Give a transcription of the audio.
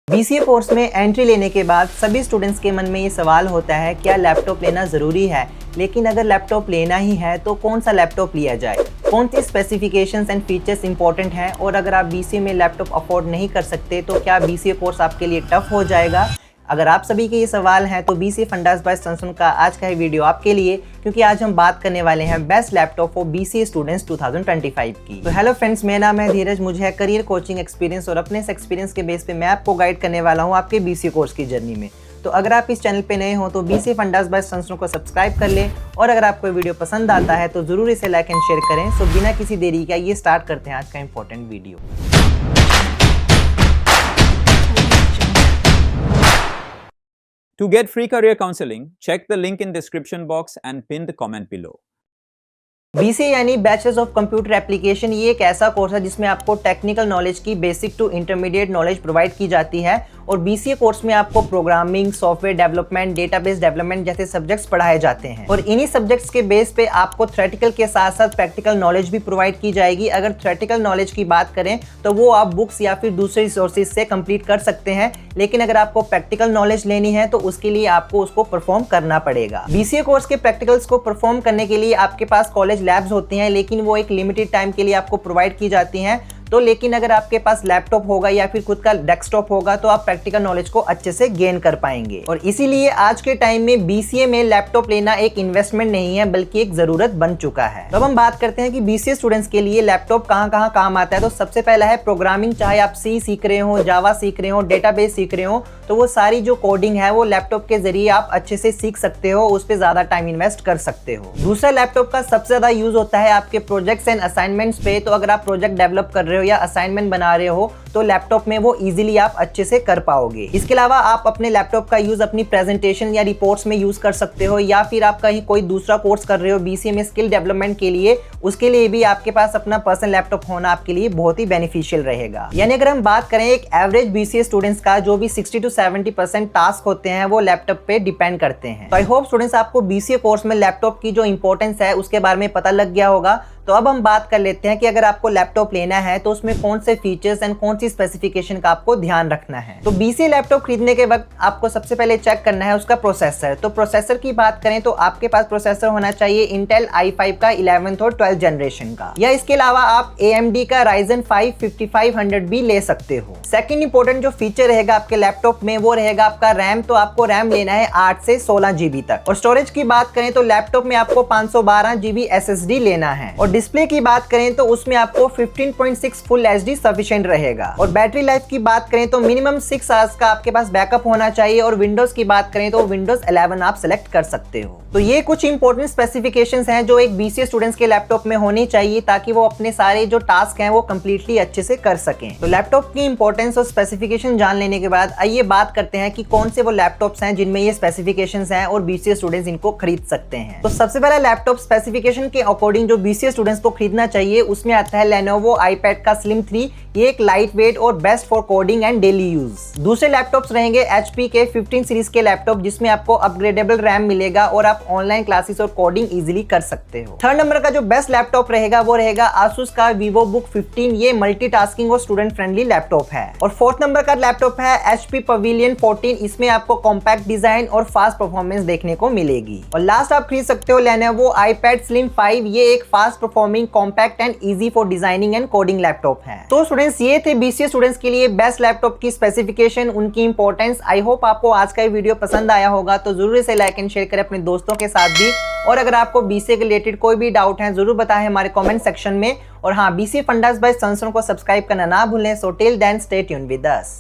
BCA course में entry लेने के बाद सभी स्टूडेंट्स के मन में ये सवाल होता है, क्या लैपटॉप लेना ज़रूरी है? लेकिन अगर लैपटॉप लेना ही है तो कौन सा लैपटॉप लिया जाए? कौन सी स्पेसिफिकेशंस एंड फीचर्स इंपॉर्टेंट हैं? और अगर आप बीसीए में लैपटॉप अफोर्ड नहीं कर सकते तो क्या बीसीए कोर्स आपके लिए टफ हो जाएगा? अगर आप सभी के ये सवाल हैं तो बीसीए फंडास बाय सनसन का आज का ये वीडियो आपके लिए, क्योंकि आज हम बात करने वाले हैं best laptop for BCA students 2025 की। तो हेलो फ्रेंड्स, मेरा नाम है धीरज, मुझे है करियर कोचिंग एक्सपीरियंस और अपने इस एक्सपीरियंस के बेस पे मैं आपको गाइड करने वाला हूँ आपके बीसीए कोर्स की जर्नी में। तो अगर आप इस चैनल पे नए हो तो बीसीए फंडास बाय सनसन को सब्सक्राइब कर लें, और अगर आपको वीडियो पसंद आता है तो जरूर इसे लाइक एंड शेयर करें। सो बिना किसी देरी का ये स्टार्ट करते हैं आज का important video. To get free career counseling, check the link in description box and pin the comment below. BCA यानी बैचलर्स ऑफ कंप्यूटर एप्लीकेशन, ये एक ऐसा कोर्स है जिसमें आपको टेक्निकल नॉलेज की basic to intermediate knowledge provide की जाती है। और बीसीए कोर्स में आपको programming, software development, database development जैसे सब्जेक्ट्स पढ़ाए जाते हैं। और इन्हीं सब्जेक्ट्स के बेस पे आपको थ्योरेटिकल के साथ साथ प्रैक्टिकल नॉलेज भी प्रोवाइड की जाएगी। अगर थ्योरेटिकल नॉलेज की बात करें तो वो आप बुक्स या फिर दूसरे रिसोर्सेज से कंप्लीट कर सकते हैं, लेकिन अगर आपको प्रैक्टिकल नॉलेज लेनी है तो उसके लिए आपको उसको परफॉर्म करना पड़ेगा। बीसीए कोर्स के प्रैक्टिकल्स को परफॉर्म करने के लिए आपके पास कॉलेज लैब्स होती हैं, लेकिन वो एक लिमिटेड टाइम के लिए आपको प्रोवाइड की जाती हैं। तो लेकिन अगर आपके पास लैपटॉप होगा या फिर खुद का डेस्कटॉप होगा तो आप प्रैक्टिकल नॉलेज को अच्छे से गेन कर पाएंगे। और इसीलिए आज के टाइम में बीसीए में लैपटॉप लेना एक इन्वेस्टमेंट नहीं है बल्कि एक जरूरत बन चुका है। तो अब हम बात करते हैं कि बीसीए स्टूडेंट्स के लिए लैपटॉप कहाँ काम आता है। तो सबसे पहला है प्रोग्रामिंग। चाहे आप सी सीख रहे हो, जावा सीख रहे हो, डेटाबेस सीख रहे हो, तो वो सारी जो कोडिंग है वो लैपटॉप के जरिए आप अच्छे से सीख सकते हो, उस पर ज्यादा टाइम इन्वेस्ट कर सकते हो। दूसरा, लैपटॉप का सबसे ज्यादा यूज होता है आपके प्रोजेक्ट्स एंड असाइनमेंट्स पे। तो अगर आप प्रोजेक्ट डेवलप कर रहे हो या असाइनमेंट बना रहे हो तो लैपटॉप में वो इजीली आप अच्छे से कर पाओगे। इसके अलावा आप अपने लैपटॉप का यूज अपनी प्रेजेंटेशन या रिपोर्ट्स में यूज कर सकते हो, या फिर आप कहीं कोई दूसरा कोर्स कर रहे हो बीसीए में स्किल डेवलपमेंट के लिए, उसके लिए भी आपके पास अपना पर्सनल लैपटॉप होना आपके लिए बहुत ही बेनिफिशियल रहेगा। यानी अगर हम बात करें एक एवरेज बीसीए स्टूडेंट्स का, जो भी 60 to 70% टास्क होते हैं वो लैपटॉप पे डिपेंड करते हैं। तो आई होप स्टूडेंट्स आपको बीसीए कोर्स में लैपटॉप की जो इंपॉर्टेंस है उसके बारे में पता लग गया होगा। तो अब हम बात कर लेते हैं कि अगर आपको लैपटॉप लेना है तो उसमें कौन से फीचर्स एंड कौन सी स्पेसिफिकेशन का आपको ध्यान रखना है। तो बीसीए लैपटॉप खरीदने के वक्त आपको सबसे पहले चेक करना है उसका प्रोसेसर। तो प्रोसेसर की बात करें तो आपके पास प्रोसेसर होना चाहिए इंटेल i5 का 11th और 12th जनरेशन का, या इसके अलावा आप AMD का Ryzen 5 5500 भी ले सकते हो। सेकंड इंपॉर्टेंट जो फीचर रहेगा आपके लैपटॉप में वो रहेगा आपका रैम। तो आपको रैम लेना है 8 से 16 GB तक। और स्टोरेज की बात करें तो लैपटॉप में आपको 512 GB SSD लेना है। और डिस्प्ले की बात करें तो उसमें आपको 15.6 फुल HD सफिशिएंट रहेगा। और बैटरी लाइफ की बात करें तो मिनिमम 6 आवर्स का आपके पास बैकअप होना चाहिए। और विंडोज की बात करें तो विंडोज 11 आप सेलेक्ट कर सकते हो। तो ये कुछ इंपॉर्टेंट स्पेसिफिकेशंस हैं जो एक बीसीए स्टूडेंट्स के लैपटॉप में होनी चाहिए, ताकि वो अपने सारे जो टास्क हैं वो कंप्लीटली अच्छे से कर सकें। तो लैपटॉप की इंपॉर्टेंस और स्पेसिफिकेशन जान लेने के बाद आइए बात करते हैं कि कौन से वो लैपटॉप्स हैं जिनमें ये स्पेसिफिकेशंस हैं और बीसीए स्टूडेंट्स इनको खरीद सकते हैं। तो सबसे पहला लैपटॉप स्पेसिफिकेशन के अकॉर्डिंग जो बीसीए स्टूडेंट्स को खरीदना चाहिए उसमें आता है Lenovo iPad का Slim 3। ये एक लाइट वेट और best for coding and daily use. दूसरे लैपटॉप्स रहेंगे HP के 15 सीरीज के लैपटॉप, जिसमें आपको अपग्रेडेबल रैम मिलेगा और आप ऑनलाइन क्लासेस और कोडिंग इजीली कर सकते हो। थर्ड नंबर का जो बेस्ट लैपटॉप रहेगा वो रहेगा Asus का VivoBook 15। ये मल्टीटास्किंग और स्टूडेंट फ्रेंडली लैपटॉप है। और फोर्थ नंबर का लैपटॉप है HP Pavilion 14। इसमें आपको कॉम्पैक्ट डिजाइन और फास्ट परफॉर्मेंस देखने को मिलेगी। और लास्ट आप खरीद सकते हो Lenovo iPad Slim 5। ये एक fast performing, compact and easy for designing and coding laptop है। तो स्टूडेंट्स, ये थे बीसीए स्टूडेंट्स के लिए बेस्ट लैपटॉप की स्पेसिफिकेशन, उनकी इंपॉर्टेंस। आई होप आपको आज का ये वीडियो पसंद आया होगा, तो जरूर इसे लाइक एंड शेयर करें अपने दोस्तों के साथ भी। और अगर आपको बीसीए के रिलेटेड कोई भी डाउट है जरूर बताएं हमारे कमेंट सेक्शन में। और हाँ, बीसीए फंडास बाय सनसन को सब्सक्राइब करना ना भूलें। So till then stay tuned with us.